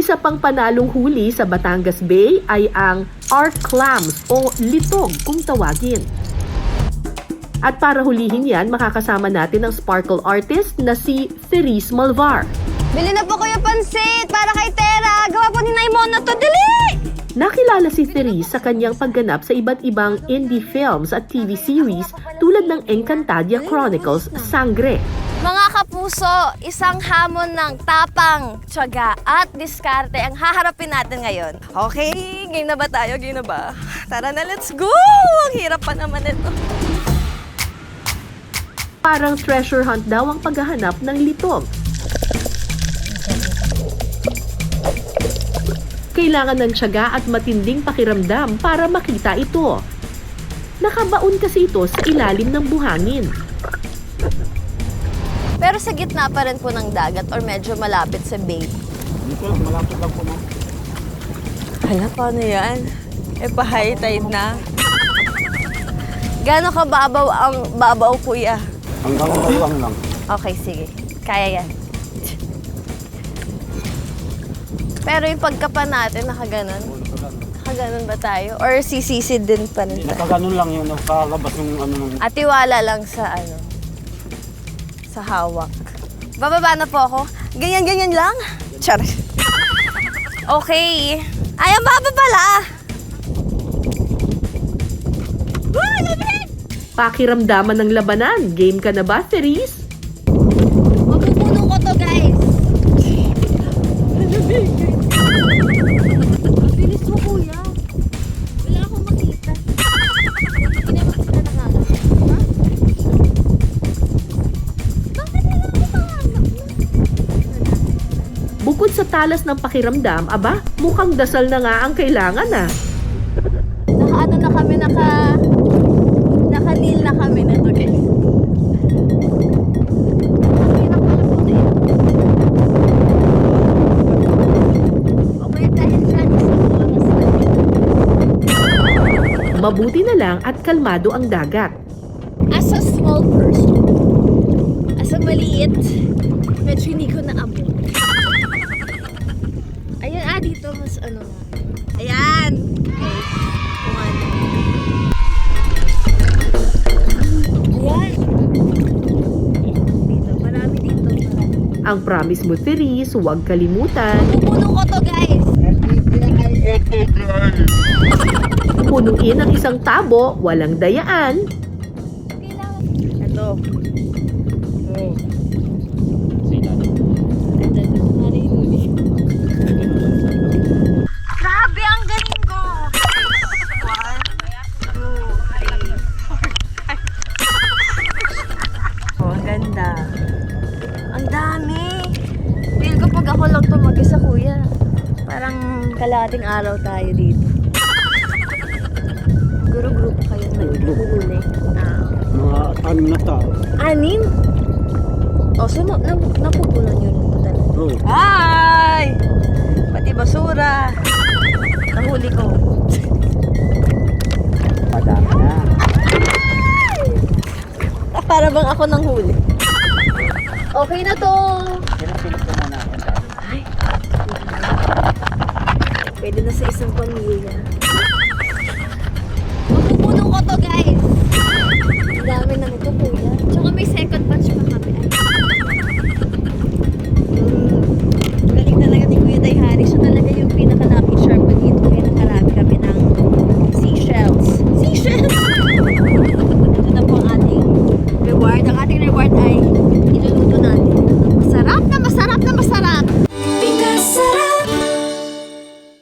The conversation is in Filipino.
Isa pang panalong huli sa Batangas Bay ay ang art clams o litog kung tawagin. At para hulihin yan, makakasama natin ang sparkle artist na si Therese Malvar. Bili na po kuya pansit para kay Tera. Gawa po ni Naimona to. Dali! Nakilala si Therese sa kanyang pagganap sa iba't ibang indie films at TV series tulad ng Encantadia Chronicles Sangre. Mga kapuso, isang hamon ng tapang, tiyaga at diskarte ang haharapin natin ngayon. Okay, game na ba tayo? Game na ba? Tara na, let's go! Ang hirap pa naman ito. Parang treasure hunt daw ang paghahanap ng litog. Kailangan ng tiyaga at matinding pakiramdam para makita ito. Nakabaon kasi ito sa ilalim ng buhangin. Pero sa gitna pa rin po ng dagat or medyo malapit sa bay. Dito, malapit lang po, ma'am. Hala, paano yan? Pa-high tide na. Gano'n ka babaw ang babaw, kuya? Hanggang kaluwang lang. Okay, sige. Kaya yan. Pero yung pagkapa natin, nakaganon? Nakaganon ba tayo? Or sisisid din pa rin tayo? Nakaganon lang yun, nakalabas yung ano nung... At tiwala lang sa sa hawak. Bababa na po ako. Ganyan-ganyan lang. Char. Okay. Ay, ang baba pala. Pakiramdaman ng labanan. Game ka na ba, Therese? Mapupuno ko to, guys. Bilis mo, kuya. Wala akong makita. Hindi na makita na nga. Ha? Bakit wala akong mahanap? Bukod sa talas ng pakiramdam, aba, mukhang dasal na nga ang kailangan ah. Naka-ano na kami, naka-kneel na kami na to, guys. Mabuti na lang at kalmado ang dagat. As a small person, as a maliit, medyo hindi ko naabot. Ayan, dito mas ano nga. Ayan! Okay. Kung ano. Ayan! Dito, marami dito. Marami. Ang promise mo, Therese, huwag kalimutan. Pupuno ko to, guys! Punuin ang isang tabo, walang dayaan. Kailangan. Ito. Oh. Grabe, ang galing ko! 1, 2, 3, 4, 5. Oh, ang ganda. Ang dami! Feel ko pag ako lang ito mag-isa, kuya. Parang kalahating araw tayo dito. Guru-grupo kayo naghuhuli. Mga 6 na tao. 6? O, so napupunan nyo rin po talaga. Oo. Hi! Pati basura. Nahuli ko. Padami na. Para bang ako nang huli. Okay na to. Pinapilip ko muna ako. Ay. Pwede na sa isang pamilya.